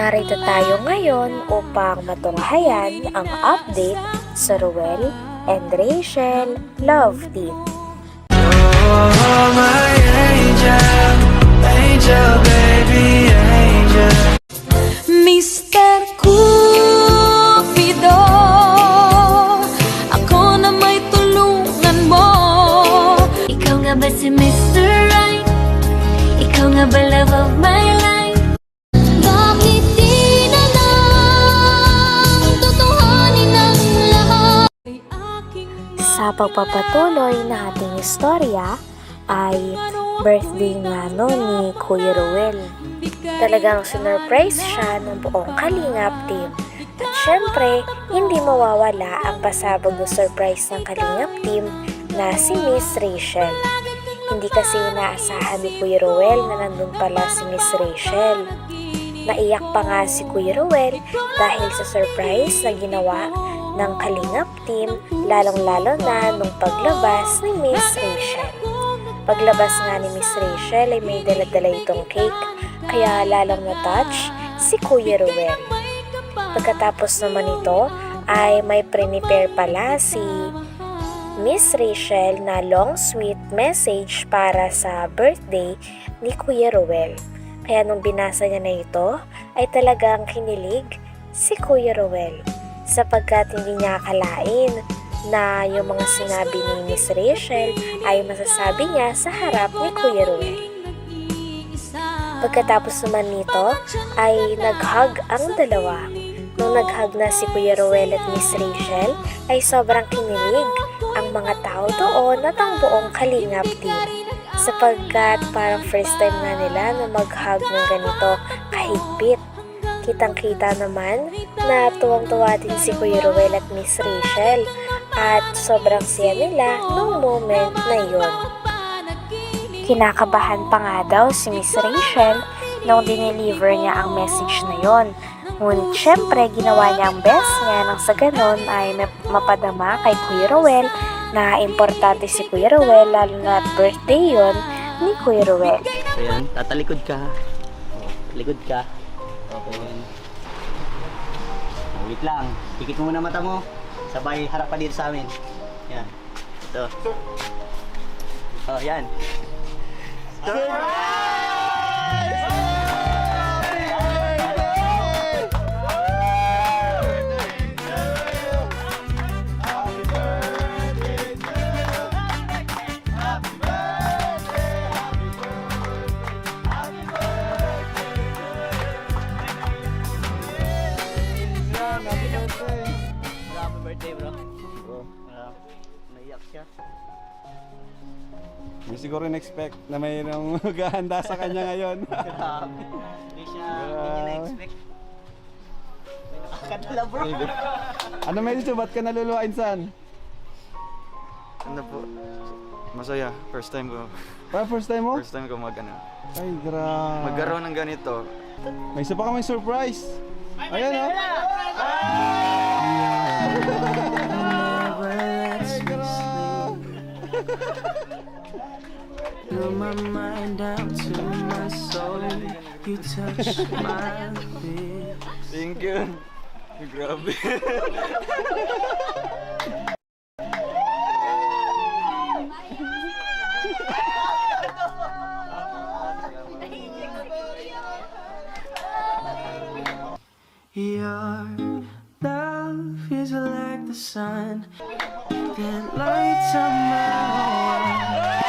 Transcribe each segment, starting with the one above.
Narito tayo ngayon upang matunghayan ang update sa Ruel and Rachel Love Team. Oh, my angel, angel, baby, angel. Mr. Cupido, ako na may tulungan mo. Ikaw nga ba si Mr. Right? Ikaw nga ba love of my life? Bakit di na lang tutuhanin ang lahat? Sa pagpapatuloy ng ating istorya ay birthday nga no ni Kuya Ruel. Talagang sinurprise siya ng buong Kalingap team. At syempre, hindi mawawala ang pasabog na surprise ng Kalingap team na si Miss Rachel. Hindi kasi inaasahan ni Kuya Ruel na nandun pala si Miss Rachel. Naiyak pa nga si Kuya Ruel dahil sa surprise na ginawa ng Kalingap team, lalong-lalo na nung paglabas ni Miss Rachel. Paglabas nga ni Miss Rachel ay may dala-dala itong cake, kaya lalong na-touch si Kuya Ruel. Pagkatapos naman ito ay may prepare pala si Miss Rachel na long sweet message para sa birthday ni Kuya Ruel. Kaya nung binasa niya na ito ay talagang kinilig si Kuya Ruel sapagkat hindi niya akalain na yung mga sinabi ni Miss Rachel ay masasabi niya sa harap ni Kuya Ruel. Pagkatapos naman nito ay nag-hug ang dalawa. Nung nag-hug na si Kuya Ruel at Miss Rachel ay sobrang kinilig ang mga tao doon at ang buong Kalingap team. Sapagkat parang first time nga nila na mag-hug ng ganito kahigpit. Kitang-kita naman na tuwang-tuwa din si Kuya Ruel at Miss Rachel at sobrang siya nila nung moment na yun. Kinakabahan pa nga daw si Miss Rachel nung dineliver niya ang message na yon. Ngunit syempre ginawa niya ang best niya nang sa ganon ay mapadama kay Kuya Ruel na importante si Kuya Ruel lalo na birthday yon ni Kuya Ruel. So yan, tatalikod ka. Likod ka. Okay. Wait lang. Pikit mo muna mata mo. Sabay harap pa dito sa amin. Yan. Ito. Oh, yan. Happy birthday, bro. Naiyak siya. Hindi siguro in-expect na mayroong maghahanda sa kanya ngayon. Hindi niya na-expect. May nakakadala, bro. Ano medyo, ba't ka naluluhain saan? Ano po? Masaya. First time ko. First time mo? First time ko Ay, grabe. magkaroon ng ganito. May isa pa kaming surprise. Ayan, oh. Fill my mind down to my soul. You touch my lips. Thank you. Grabe. Your love is like the sun that lights up my world.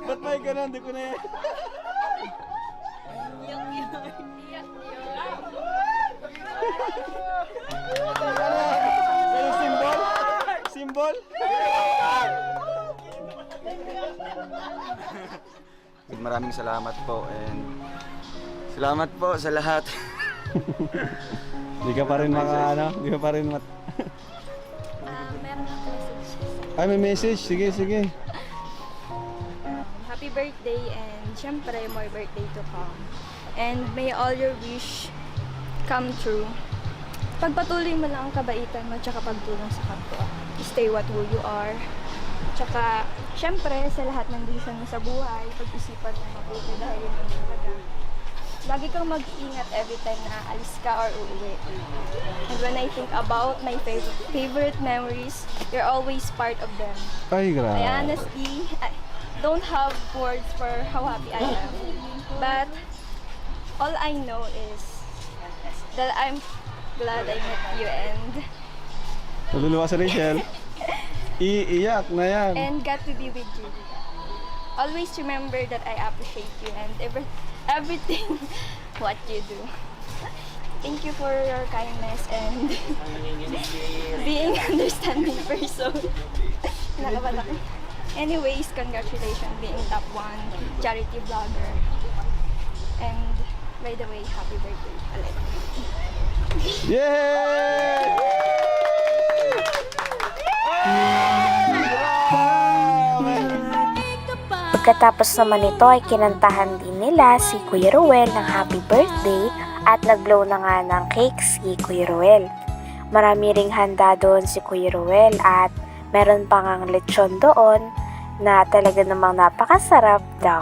Ba't may ganun? Di ko na yan. Ano symbol? Symbol? Maraming salamat po and salamat po sa lahat. Di ka pa rin di ka pa rin Meron akong message. Ay, may message. Sige, sige. Happy birthday and syempre more birthday to come. And may all your wish come true. Pagpatuloy mo lang ang kabaitan mo at pagtulong sa kapwa. Stay what who you are. Tsaka, syempre, sa lahat ng decision mo sa buhay, pag-isipan mo mabuti dahil yun ang talaga. Lagi kang mag-iingat every time na alis ka or uuwi. And when I think about my favorite memories, you're always part of them. Ay, grabe. I honestly don't have words for how happy I am. But all I know is that I'm glad I met you Naluluwa si Rachel. Iiyak na yan. and got to be with you. Always remember that I appreciate you and everything what you do. Thank you for your kindness and being understanding person. Nakabata ko. Anyways, congratulations being top 1 charity vlogger. And by the way, happy birthday, Alec. Yay! Pagkatapos naman nito ay kinantahan din nila si Kuya Ruel ng happy birthday at nag-blow na nga ng cake si Kuya Ruel. Marami ring handa doon si Kuya Ruel at meron pa ngang lechon doon na talaga namang napakasarap daw.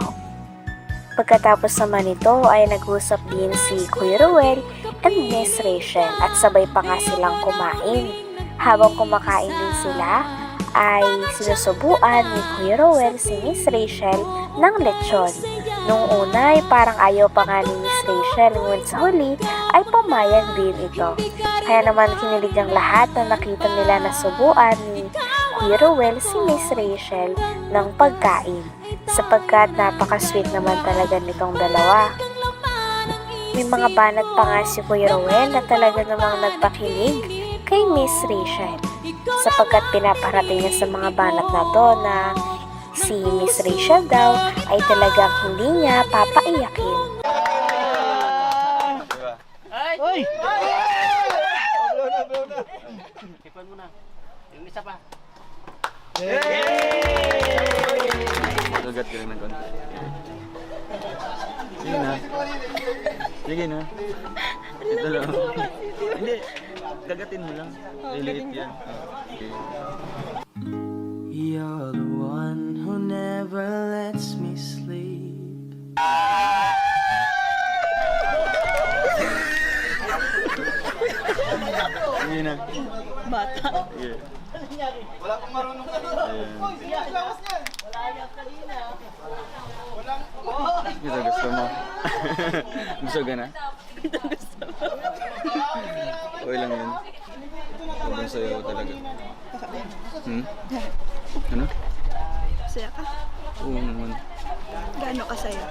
Pagkatapos naman nito ay nag-usap din si Kuya Ruel and Miss Rachel at sabay pa nga silang kumain. Habang kumakain din sila, ay sinusubuan ni Kuya Ruel si Miss Rachel ng lechon. Nung una ay parang ayaw pa nga ni Miss Rachel, ngunit sa huli ay pumayag din ito. Kaya naman kinilig ang lahat na nakita nila na subuan ni Kuya Ruel si Miss Rachel ng pagkain, sapagkat napaka-sweet naman talaga nitong dalawa. May mga banat pa nga si Kuya Ruel na talaga namang nagpakilig kay Miss Rachel, sapagkat pinaparating niya sa mga banat na to na si Miss Rachel daw ay talagang hindi niya papaiyakin. Oy! Tipan mo na. Yung isa pa. Kagat ka rin ng konti. Sige na. Sige na. Ito lang. Hindi. Kagatin mo lang. Liliit yan. Okay. You're the one who never lets me sleep. Sige na. Bata. Sige. Wala kang marunong ka dito. Gusto mo. Gusto ka na? Okay lang yun. Sobrang sayo talaga. Ano? Saya ka? Oo naman. Gaano ka saya?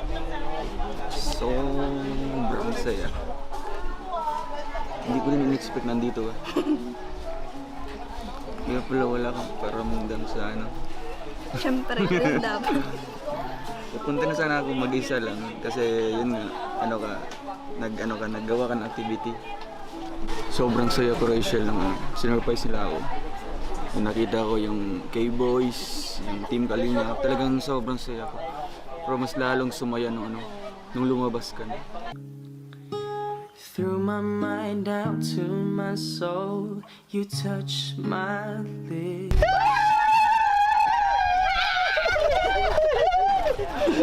Sobrang saya. Hindi ko rin in-expect nandito ka. Kaya pala wala kang paramdam sa ano. Siyempre, yun dapat. Pupunta na sana ako mag-isa lang kasi yun nga, naggawa ka ng activity. Sobrang saya ko, Rachel, nang sinurprise nila ako. Yung nakita ko yung K-Boys, yung Team Kalinga, talagang sobrang saya ko. Pero mas lalong sumaya nung lumabas ka na. Through my mind down to my soul, you touch my lips.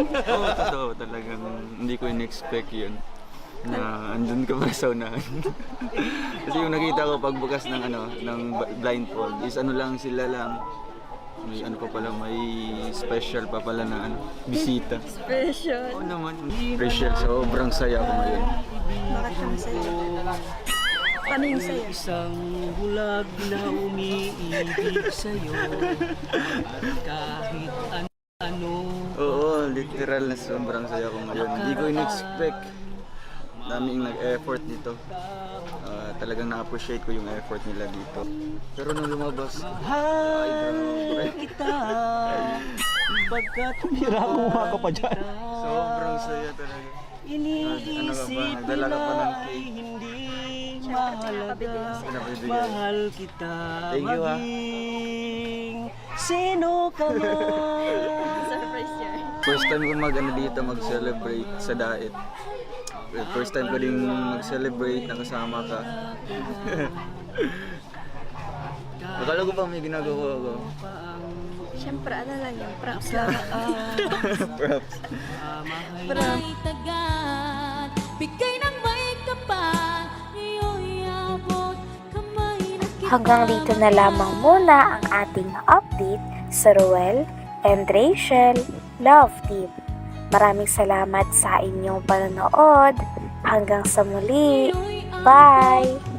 Oo, totoo, talagang hindi ko in-expect yun na andun ka pa sa unahan. Kasi yung nakita ko pagbukas ng blindfold is lang sila lang. May may special pa pala na bisita. Special. Oo naman. Rachel, sobrang saya ko ngayon. Bakit kang saya? Paano yung saya? Isang bulag na umiibig sa'yo. Kahit ano. Oo, literal na sobrang saya ko ngayon. Hindi ko in-expect. Daming nag-effort dito. Talagang na-appreciate ko yung effort nila dito. Pero nung lumabas, Mahal kita. Bagkat Hira kumuha ka pa dyan. sobrang saya talaga. iniisip Nagdala ka pa ng nila'y cake. hindi mahalaga. Pinapabigay. Mahal kita. Thank you, ha. Maging sino ka man. Surprise yan. First time ko dito mag-celebrate sa Daet. First time ko din mag-celebrate, nakasama ka. Akala ko pa may ginagawa ko. Siyempre, ano lang yung props lang. Props. May tagat, bigay ng may kapal, iyo'y abot, kamay na kita. Hanggang dito na lamang muna ang ating update sa Ruel and Rachel Love Team. Maraming salamat sa inyong panonood. Hanggang sa muli. Bye!